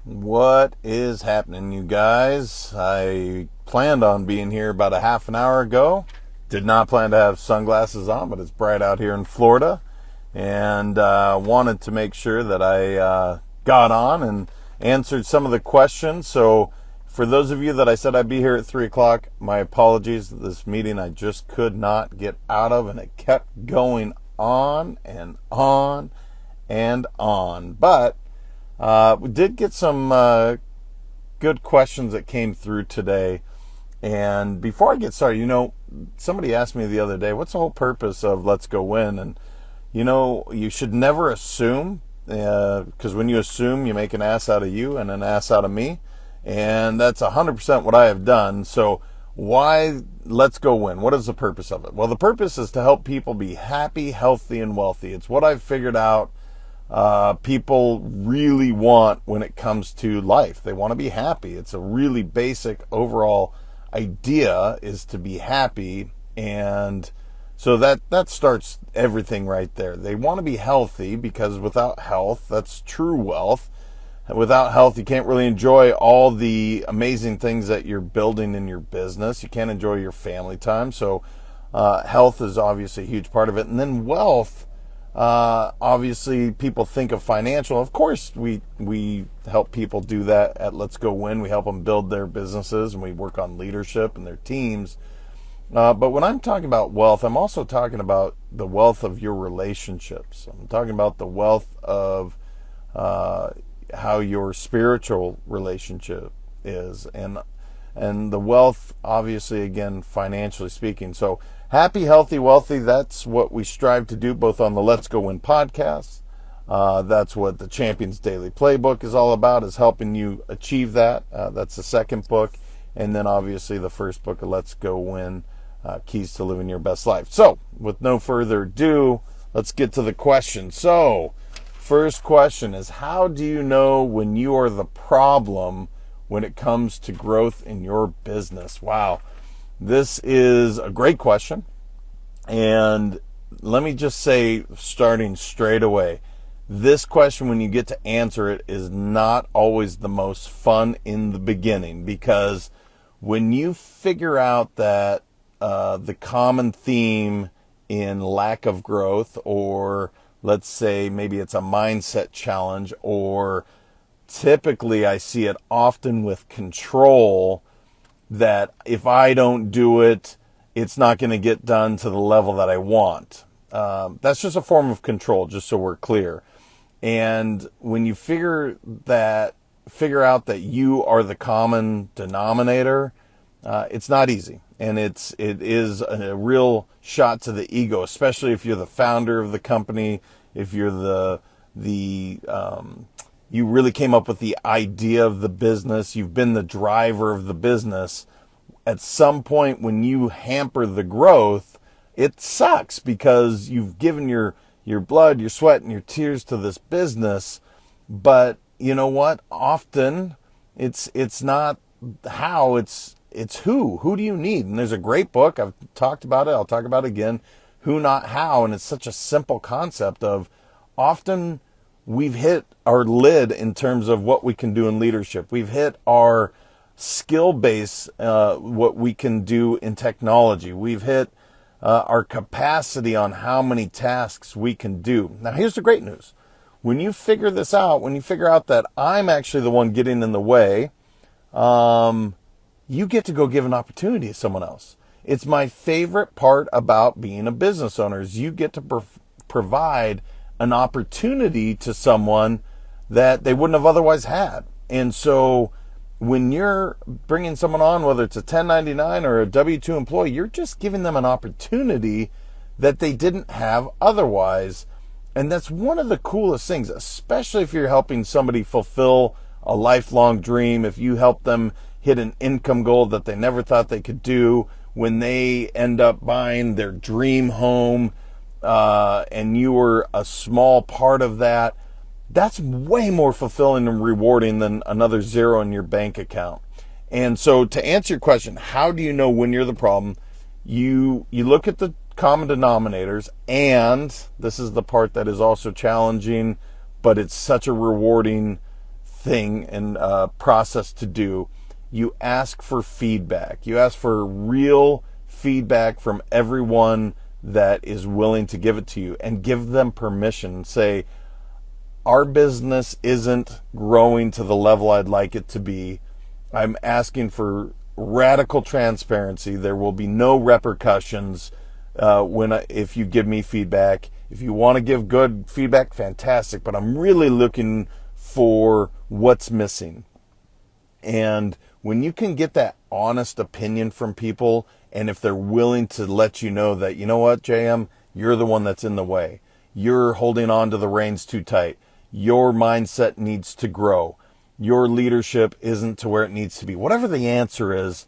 What is happening, you guys? I planned on being here about a half an hour ago. Did not plan to have sunglasses on, but it's bright out here in Florida. And wanted to make sure that I got on and answered some of the questions. So for those of you that I said I'd be here at 3 o'clock, my apologies. This meeting I just could not get out of, and it kept going on and on and on. But we did get some good questions that came through today. And before I get started, somebody asked me the other day, what's the whole purpose of Let's Go Win? And, you should never assume, because when you assume, you make an ass out of you and an ass out of me. And that's 100% what I have done. So why Let's Go Win? What is the purpose of it? Well, the purpose is to help people be happy, healthy, and wealthy. It's what I've figured out people really want when it comes to life. They want to be happy. It's a really basic overall idea, is to be happy. And so that starts everything right there. They want to be healthy because without health, that's true wealth. Without health, you can't really enjoy all the amazing things that you're building in your business. You can't enjoy your family time. So health is obviously a huge part of it. And then wealth, obviously people think of financial. Of course, we help people do that at Let's Go Win. We help them build their businesses, and we work on leadership and their teams. But when I'm talking about wealth, I'm also talking about the wealth of your relationships. I'm talking about the wealth of how your spiritual relationship is, and the wealth, obviously, again, financially speaking. So happy, healthy, wealthy, that's what we strive to do, both on the Let's Go Win podcast. That's what the Champions Daily Playbook is all about, is helping you achieve that. That's the second book. And then obviously the first book of Let's Go Win, Keys to Living Your Best Life. So with no further ado, let's get to the question. So first question is, how do you know when you are the problem when it comes to growth in your business? Wow. This is a great question. And let me just say, starting straight away, this question, when you get to answer it, is not always the most fun in the beginning, because when you figure out that the common theme in lack of growth, or let's say maybe it's a mindset challenge, or typically I see it often with control, that if I don't do it, it's not going to get done to the level that I want. That's just a form of control, just so we're clear. And when you figure out that you are the common denominator, it's not easy. And it is a real shot to the ego, especially if you're the founder of the company, if you're you really came up with the idea of the business, you've been the driver of the business. At some point when you hamper the growth, it sucks, because you've given your blood, your sweat, and your tears to this business. But you know what? Often it's not how, it's who. Who do you need? And there's a great book, I've talked about it, I'll talk about it again, Who Not How. And it's such a simple concept of, often we've hit our lid in terms of what we can do in leadership. We've hit our skill base, what we can do in technology. We've hit our capacity on how many tasks we can do. Now, here's the great news. When you figure this out, when you figure out that I'm actually the one getting in the way, you get to go give an opportunity to someone else. It's my favorite part about being a business owner, is you get to provide an opportunity to someone that they wouldn't have otherwise had. And so when you're bringing someone on, whether it's a 1099 or a W-2 employee, you're just giving them an opportunity that they didn't have otherwise. And that's one of the coolest things, especially if you're helping somebody fulfill a lifelong dream, if you help them hit an income goal that they never thought they could do, when they end up buying their dream home, and you were a small part of that, that's way more fulfilling and rewarding than another zero in your bank account. And so to answer your question, how do you know when you're the problem? You look at the common denominators, and this is the part that is also challenging, but it's such a rewarding thing and process to do. You ask for feedback. You ask for real feedback from everyone that is willing to give it to you, and give them permission. Say, our business isn't growing to the level I'd like it to be. I'm asking for radical transparency. There will be no repercussions if you give me feedback. If you want to give good feedback, fantastic, but I'm really looking for what's missing. And when you can get that honest opinion from people, and if they're willing to let you know that, you know what, JM, you're the one that's in the way. You're holding on to the reins too tight. Your mindset needs to grow. Your leadership isn't to where it needs to be. Whatever the answer is,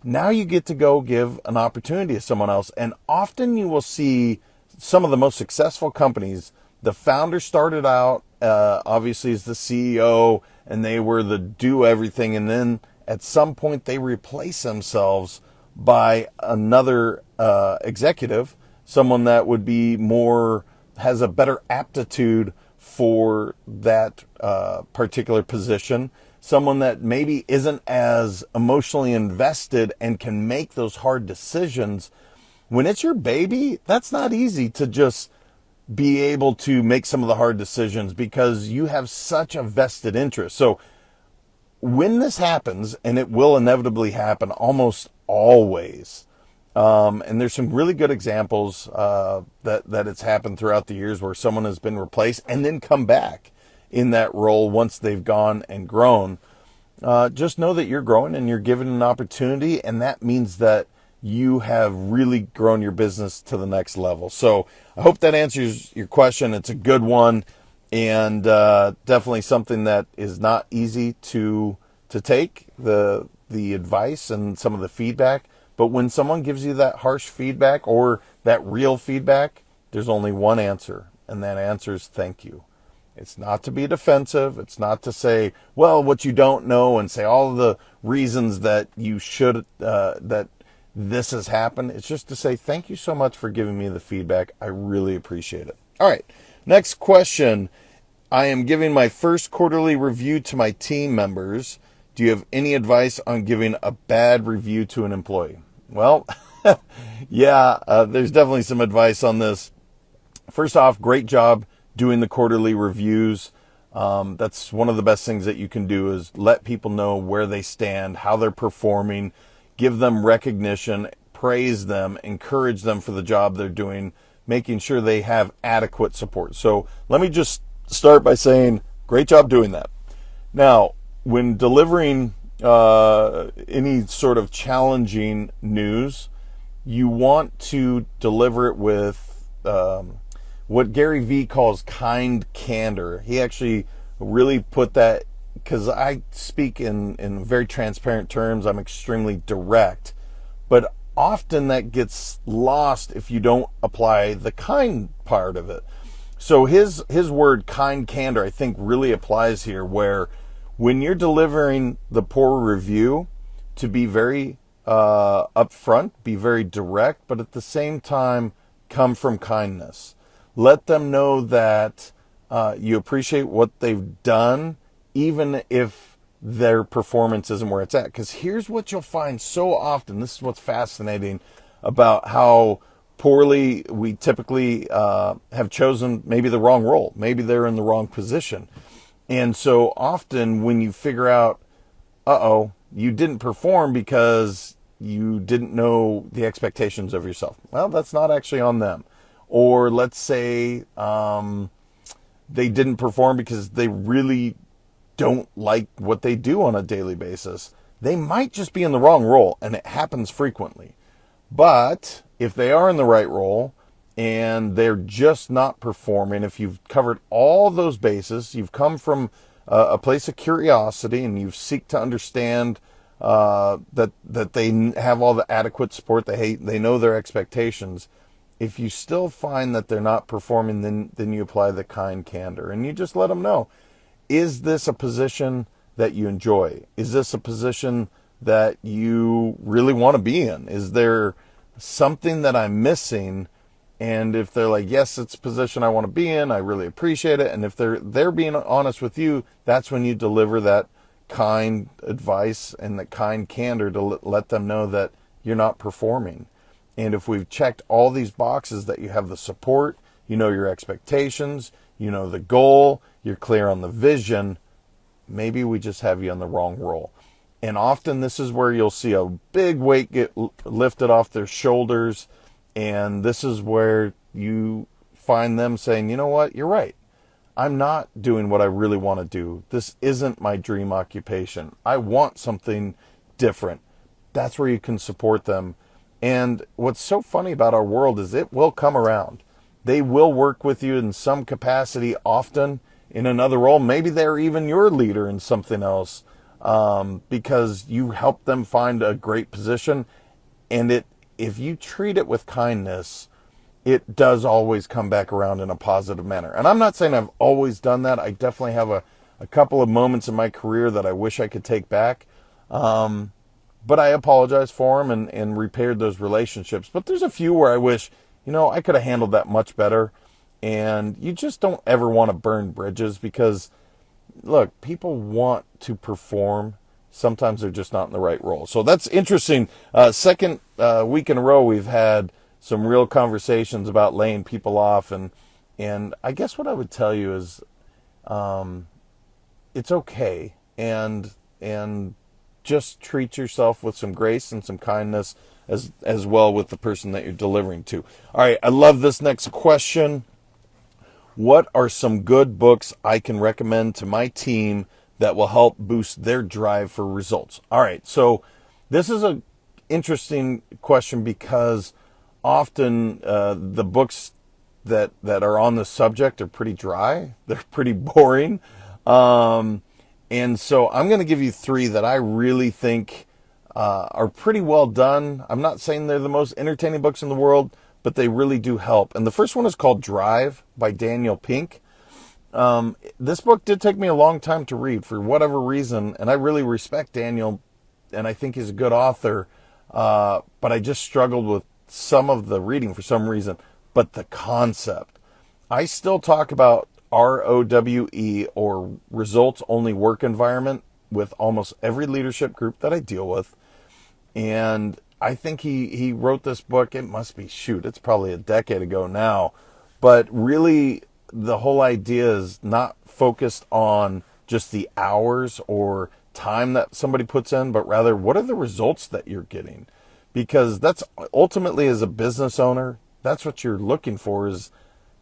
now you get to go give an opportunity to someone else. And often you will see some of the most successful companies, the founder started out obviously as the CEO, and they were the do everything, and then at some point they replace themselves by another executive, someone that would be more, has a better aptitude for that particular position, someone that maybe isn't as emotionally invested and can make those hard decisions. When it's your baby, that's not easy to just be able to make some of the hard decisions because you have such a vested interest. So when this happens, and it will inevitably happen almost always, and there's some really good examples that it's happened throughout the years where someone has been replaced and then come back in that role once they've gone and grown. Just know that you're growing and you're given an opportunity, and that means that you have really grown your business to the next level. So I hope that answers your question. It's a good one, and definitely something that is not easy to take, the advice and some of the feedback. But when someone gives you that harsh feedback or that real feedback, there's only one answer, and that answer is thank you. It's not to be defensive. It's not to say, well, what you don't know, and say all the reasons that you should, that this has happened. It's just to say, thank you so much for giving me the feedback. I really appreciate it. All right. Next question. I am giving my first quarterly review to my team members. Do you have any advice on giving a bad review to an employee? Well, yeah, there's definitely some advice on this. First off, great job doing the quarterly reviews. That's one of the best things that you can do, is let people know where they stand, how they're performing, give them recognition, praise them, encourage them for the job they're doing, making sure they have adequate support. So let me just start by saying, great job doing that. Now, when delivering any sort of challenging news, you want to deliver it with what Gary Vee calls kind candor. He actually really put that, because I speak in very transparent terms. I'm extremely direct, but often that gets lost if you don't apply the kind part of it. So his word kind candor, I think, really applies here, where when you're delivering the poor review, to be very upfront, be very direct, but at the same time come from kindness. Let them know that you appreciate what they've done, even if their performance isn't where it's at. Because here's what you'll find so often. This is what's fascinating about how poorly we typically have chosen maybe the wrong role. Maybe they're in the wrong position. And so often when you figure out, you didn't perform because you didn't know the expectations of yourself. Well, that's not actually on them. Or let's say they didn't perform because they really don't like what they do on a daily basis. They might just be in the wrong role, and it happens frequently. But if they are in the right role and they're just not performing, if you've covered all those bases, you've come from a place of curiosity, and you seek to understand that they have all the adequate support, they know their expectations. If you still find that they're not performing, then you apply the kind candor, and you just let them know, is this a position that you enjoy? Is this a position that you really want to be in? Is there something that I'm missing And if they're like, yes, it's a position I want to be in, I really appreciate it. And if they're being honest with you, that's when you deliver that kind advice and the kind candor to let them know that you're not performing. And if we've checked all these boxes, that you have the support, you know your expectations, you know the goal, you're clear on the vision, maybe we just have you on the wrong role. And often this is where you'll see a big weight get lifted off their shoulders. And this is where you find them saying, you know what, you're right. I'm not doing what I really want to do. This isn't my dream occupation. I want something different. That's where you can support them. And what's so funny about our world is it will come around. They will work with you in some capacity, often in another role. Maybe they're even your leader in something else, because you help them find a great position. And if you treat it with kindness, it does always come back around in a positive manner. And I'm not saying I've always done that. I definitely have a couple of moments in my career that I wish I could take back. But I apologize for them and repaired those relationships. But there's a few where I wish, I could have handled that much better. And you just don't ever want to burn bridges because, look, people want to perform. Sometimes they're just not in the right role. So that's interesting. Second week in a row, we've had some real conversations about laying people off. And I guess what I would tell you is it's okay. And just treat yourself with some grace and some kindness as well with the person that you're delivering to. All right, I love this next question. What are some good books I can recommend to my team that will help boost their drive for results? All right, so this is an interesting question because often the books that are on the subject are pretty dry. They're pretty boring. And so I'm going to give you 3 that I really think are pretty well done. I'm not saying they're the most entertaining books in the world, but they really do help. And the first one is called Drive by Daniel Pink. This book did take me a long time to read for whatever reason, and I really respect Daniel, and I think he's a good author, but I just struggled with some of the reading for some reason. But the concept, I still talk about ROWE, or results only work environment, with almost every leadership group that I deal with. And I think he wrote this book, it must be, it's probably a decade ago now. But really, the whole idea is not focused on just the hours or time that somebody puts in, but rather, what are the results that you're getting? Because that's ultimately, as a business owner, that's what you're looking for. Is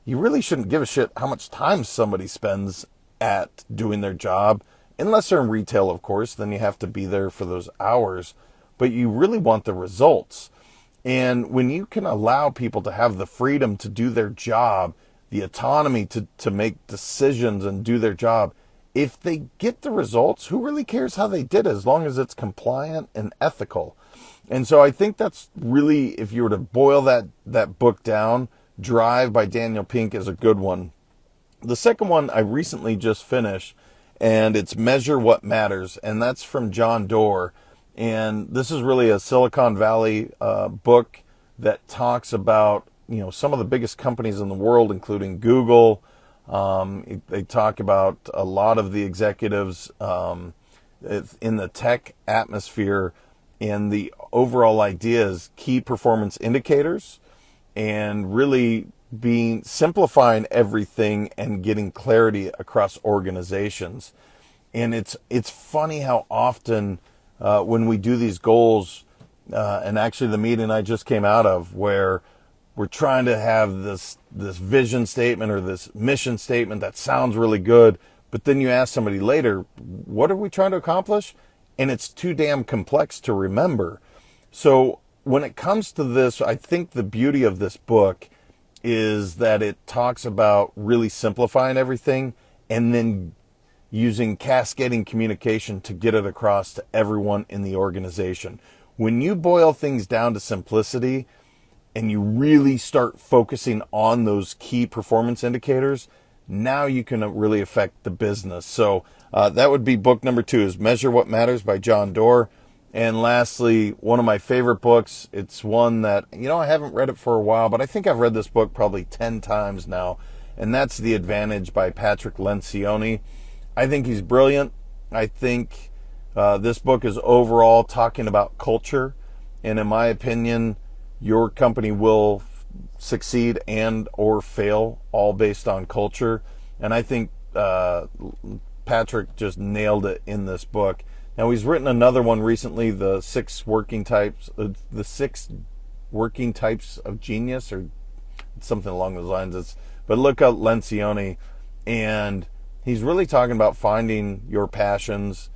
you really shouldn't give a shit how much time somebody spends at doing their job, unless they're in retail, of course, then you have to be there for those hours. But you really want the results. And when you can allow people to have the freedom to do their job, the autonomy to make decisions and do their job, if they get the results, who really cares how they did it, as long as it's compliant and ethical? And so I think that's really, if you were to boil that book down, Drive by Daniel Pink is a good one. The second one I recently just finished, and it's Measure What Matters, and that's from John Doerr. And this is really a Silicon Valley book that talks about, some of the biggest companies in the world, including Google. They talk about a lot of the executives in the tech atmosphere, and the overall idea is key performance indicators, and really simplifying everything and getting clarity across organizations. And it's funny how often when we do these goals, and actually the meeting I just came out of, where we're trying to have this vision statement or this mission statement that sounds really good, but then you ask somebody later, what are we trying to accomplish? And it's too damn complex to remember. So when it comes to this, I think the beauty of this book is that it talks about really simplifying everything and then using cascading communication to get it across to everyone in the organization. When you boil things down to simplicity and you really start focusing on those key performance indicators, now you can really affect the business. So that would be book number 2, is Measure What Matters by John Doerr. And lastly, one of my favorite books, it's one that, I haven't read it for a while, but I think I've read this book probably 10 times now, and that's The Advantage by Patrick Lencioni. I think he's brilliant. I think this book is overall talking about culture, and in my opinion, your company will succeed and or fail all based on culture. And I think Patrick just nailed it in this book. Now, he's written another one recently, the six working types of genius, or something along those lines. But look up Lencioni, and he's really talking about finding your passions,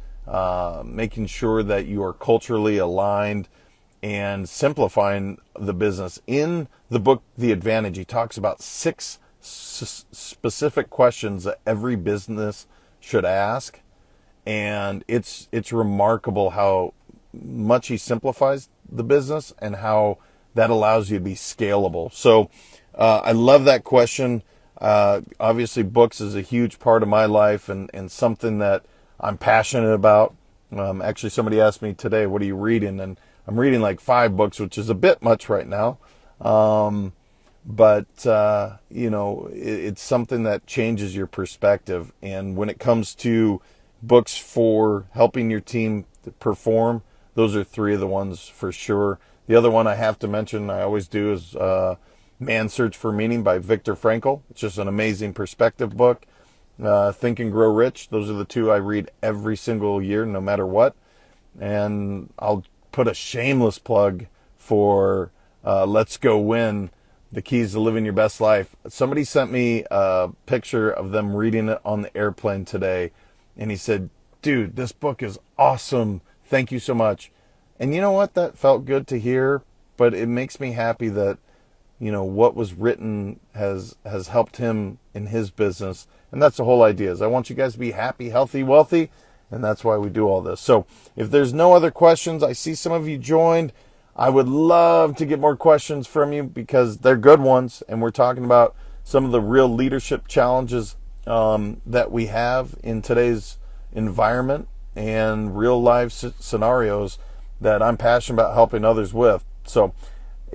making sure that you are culturally aligned, and simplifying the business. In the book, The Advantage, he talks about six specific questions that every business should ask. And it's remarkable how much he simplifies the business and how that allows you to be scalable. So I love that question. Obviously, books is a huge part of my life and something that I'm passionate about. Actually, somebody asked me today, what are you reading? And I'm reading like 5 books, which is a bit much right now. But it's something that changes your perspective. And when it comes to books for helping your team perform, those are 3 of the ones for sure. The other one I have to mention, I always do, is Man's Search for Meaning by Viktor Frankl. It's just an amazing perspective book. Think and Grow Rich. Those are the 2 I read every single year, no matter what. And I'll put a shameless plug for Let's Go Win, The Keys to Living Your Best Life. Somebody sent me a picture of them reading it on the airplane today, and he said, dude, this book is awesome. Thank you so much. And you know what? That felt good to hear, but it makes me happy that, what was written has helped him in his business. And that's the whole idea, is I want you guys to be happy, healthy, wealthy. And that's why we do all this. So if there's no other questions, I see some of you joined. I would love to get more questions from you because they're good ones. And we're talking about some of the real leadership challenges that we have in today's environment and real life scenarios that I'm passionate about helping others with. So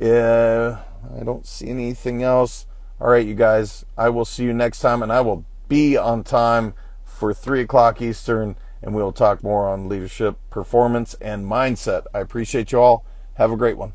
I don't see anything else. All right, you guys, I will see you next time, and I will be on time for 3 o'clock Eastern, and we'll talk more on leadership, performance, and mindset. I appreciate you all. Have a great one.